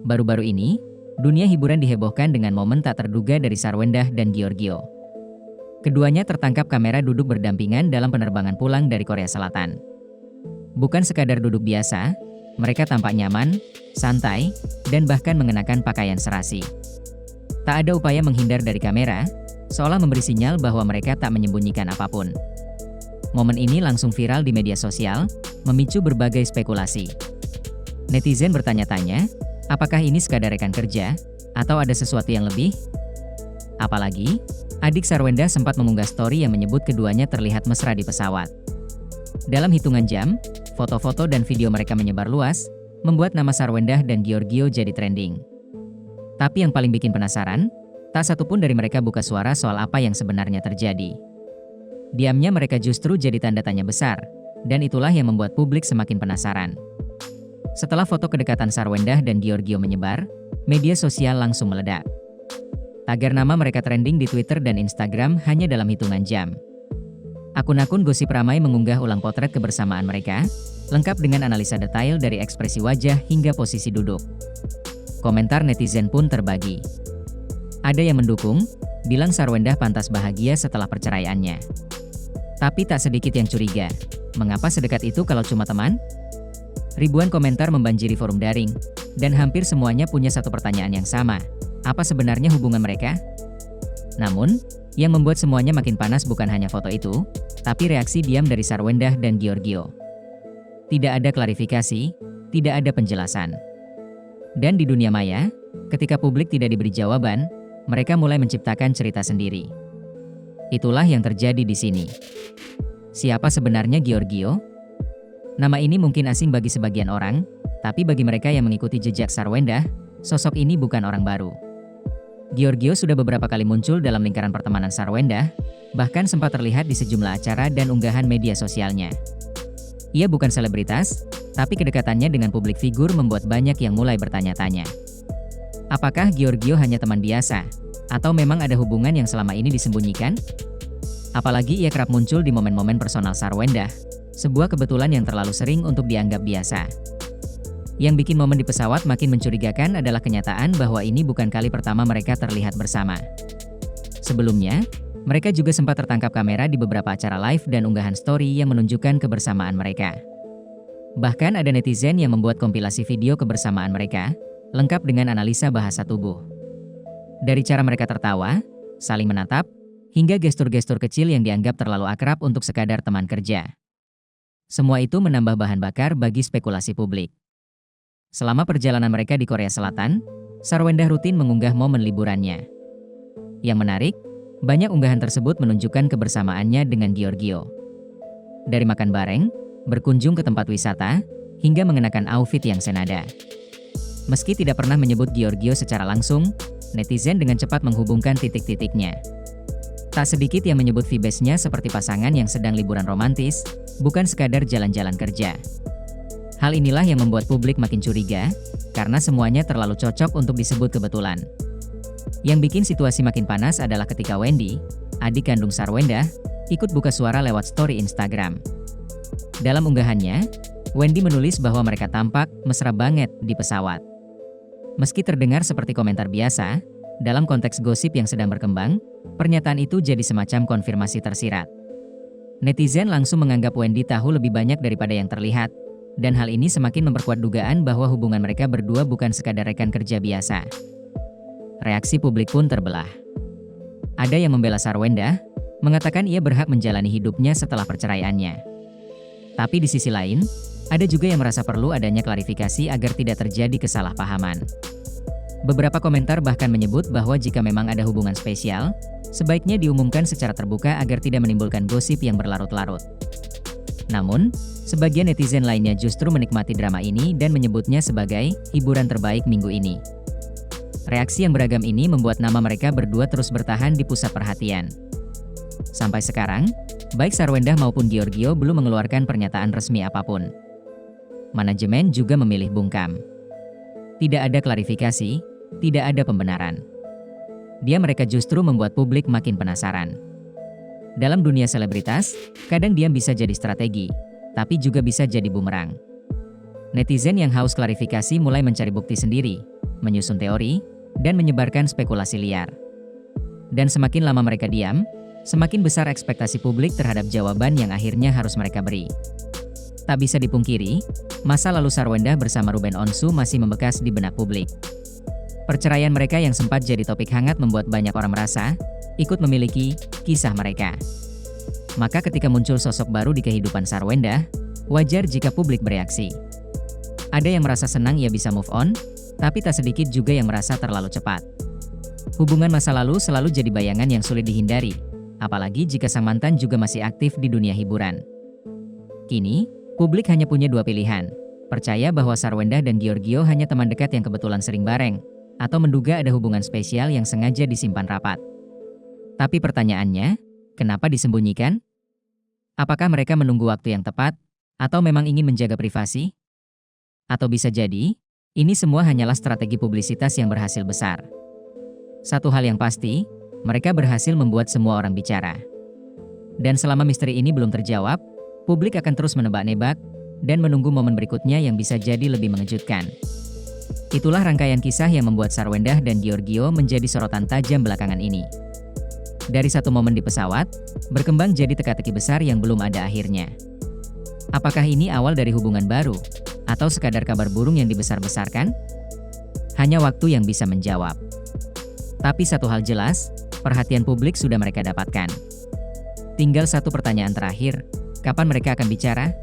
Baru-baru ini, dunia hiburan dihebohkan dengan momen tak terduga dari Sarwendah dan Giorgio. Keduanya tertangkap kamera duduk berdampingan dalam penerbangan pulang dari Korea Selatan. Bukan sekadar duduk biasa, mereka tampak nyaman, santai, dan bahkan mengenakan pakaian serasi. Tak ada upaya menghindar dari kamera, seolah memberi sinyal bahwa mereka tak menyembunyikan apapun. Momen ini langsung viral di media sosial, memicu berbagai spekulasi. Netizen bertanya-tanya, apakah ini sekadar rekan kerja, atau ada sesuatu yang lebih? Apalagi, adik Sarwendah sempat mengunggah story yang menyebut keduanya terlihat mesra di pesawat. Dalam hitungan jam, foto-foto dan video mereka menyebar luas, membuat nama Sarwendah dan Giorgio jadi trending. Tapi yang paling bikin penasaran, tak satupun dari mereka buka suara soal apa yang sebenarnya terjadi. Diamnya mereka justru jadi tanda tanya besar, dan itulah yang membuat publik semakin penasaran. Setelah foto kedekatan Sarwendah dan Giorgio menyebar, media sosial langsung meledak. Tagar nama mereka trending di Twitter dan Instagram hanya dalam hitungan jam. Akun-akun gosip ramai mengunggah ulang potret kebersamaan mereka, lengkap dengan analisa detail dari ekspresi wajah hingga posisi duduk. Komentar netizen pun terbagi. Ada yang mendukung, bilang Sarwendah pantas bahagia setelah perceraiannya. Tapi tak sedikit yang curiga, mengapa sedekat itu kalau cuma teman? Ribuan komentar membanjiri forum daring, dan hampir semuanya punya satu pertanyaan yang sama. Apa sebenarnya hubungan mereka? Namun, yang membuat semuanya makin panas bukan hanya foto itu, tapi reaksi diam dari Sarwendah dan Giorgio. Tidak ada klarifikasi, tidak ada penjelasan. Dan di dunia maya, ketika publik tidak diberi jawaban, mereka mulai menciptakan cerita sendiri. Itulah yang terjadi di sini. Siapa sebenarnya Giorgio? Nama ini mungkin asing bagi sebagian orang, tapi bagi mereka yang mengikuti jejak Sarwendah, sosok ini bukan orang baru. Giorgio sudah beberapa kali muncul dalam lingkaran pertemanan Sarwendah, bahkan sempat terlihat di sejumlah acara dan unggahan media sosialnya. Ia bukan selebritas, tapi kedekatannya dengan publik figur membuat banyak yang mulai bertanya-tanya. Apakah Giorgio hanya teman biasa, atau memang ada hubungan yang selama ini disembunyikan? Apalagi ia kerap muncul di momen-momen personal Sarwendah, sebuah kebetulan yang terlalu sering untuk dianggap biasa. Yang bikin momen di pesawat makin mencurigakan adalah kenyataan bahwa ini bukan kali pertama mereka terlihat bersama. Sebelumnya, mereka juga sempat tertangkap kamera di beberapa acara live dan unggahan story yang menunjukkan kebersamaan mereka. Bahkan ada netizen yang membuat kompilasi video kebersamaan mereka, lengkap dengan analisa bahasa tubuh. Dari cara mereka tertawa, saling menatap, hingga gestur-gestur kecil yang dianggap terlalu akrab untuk sekadar teman kerja. Semua itu menambah bahan bakar bagi spekulasi publik. Selama perjalanan mereka di Korea Selatan, Sarwendah rutin mengunggah momen liburannya. Yang menarik, banyak unggahan tersebut menunjukkan kebersamaannya dengan Giorgio. Dari makan bareng, berkunjung ke tempat wisata, hingga mengenakan outfit yang senada. Meski tidak pernah menyebut Giorgio secara langsung, netizen dengan cepat menghubungkan titik-titiknya. Tak sedikit yang menyebut vibesnya seperti pasangan yang sedang liburan romantis, bukan sekadar jalan-jalan kerja. Hal inilah yang membuat publik makin curiga, karena semuanya terlalu cocok untuk disebut kebetulan. Yang bikin situasi makin panas adalah ketika Wendy, adik kandung Sarwendah, ikut buka suara lewat story Instagram. Dalam unggahannya, Wendy menulis bahwa mereka tampak mesra banget di pesawat. Meski terdengar seperti komentar biasa, dalam konteks gosip yang sedang berkembang, pernyataan itu jadi semacam konfirmasi tersirat. Netizen langsung menganggap Wendy tahu lebih banyak daripada yang terlihat, dan hal ini semakin memperkuat dugaan bahwa hubungan mereka berdua bukan sekadar rekan kerja biasa. Reaksi publik pun terbelah. Ada yang membela Sarwendah, mengatakan ia berhak menjalani hidupnya setelah perceraiannya. Tapi di sisi lain, ada juga yang merasa perlu adanya klarifikasi agar tidak terjadi kesalahpahaman. Beberapa komentar bahkan menyebut bahwa jika memang ada hubungan spesial, sebaiknya diumumkan secara terbuka agar tidak menimbulkan gosip yang berlarut-larut. Namun, sebagian netizen lainnya justru menikmati drama ini dan menyebutnya sebagai hiburan terbaik minggu ini. Reaksi yang beragam ini membuat nama mereka berdua terus bertahan di pusat perhatian. Sampai sekarang, baik Sarwendah maupun Giorgio belum mengeluarkan pernyataan resmi apapun. Manajemen juga memilih bungkam. Tidak ada klarifikasi, tidak ada pembenaran. Mereka justru membuat publik makin penasaran. Dalam dunia selebritas, kadang diam bisa jadi strategi, tapi juga bisa jadi bumerang. Netizen yang haus klarifikasi mulai mencari bukti sendiri, menyusun teori, dan menyebarkan spekulasi liar. Dan semakin lama mereka diam, semakin besar ekspektasi publik terhadap jawaban yang akhirnya harus mereka beri. Tak bisa dipungkiri, masa lalu Sarwendah bersama Ruben Onsu masih membekas di benak publik. Perceraian mereka yang sempat jadi topik hangat membuat banyak orang merasa ikut memiliki kisah mereka. Maka ketika muncul sosok baru di kehidupan Sarwendah, wajar jika publik bereaksi. Ada yang merasa senang ia bisa move on, tapi tak sedikit juga yang merasa terlalu cepat. Hubungan masa lalu selalu jadi bayangan yang sulit dihindari, apalagi jika sang mantan juga masih aktif di dunia hiburan. Kini, publik hanya punya dua pilihan, percaya bahwa Sarwendah dan Giorgio hanya teman dekat yang kebetulan sering bareng, atau menduga ada hubungan spesial yang sengaja disimpan rapat. Tapi pertanyaannya, kenapa disembunyikan? Apakah mereka menunggu waktu yang tepat, atau memang ingin menjaga privasi? Atau bisa jadi, ini semua hanyalah strategi publisitas yang berhasil besar. Satu hal yang pasti, mereka berhasil membuat semua orang bicara. Dan selama misteri ini belum terjawab, publik akan terus menebak-nebak dan menunggu momen berikutnya yang bisa jadi lebih mengejutkan. Itulah rangkaian kisah yang membuat Sarwendah dan Giorgio menjadi sorotan tajam belakangan ini. Dari satu momen di pesawat, berkembang jadi teka-teki besar yang belum ada akhirnya. Apakah ini awal dari hubungan baru, atau sekadar kabar burung yang dibesar-besarkan? Hanya waktu yang bisa menjawab. Tapi satu hal jelas, perhatian publik sudah mereka dapatkan. Tinggal satu pertanyaan terakhir, kapan mereka akan bicara?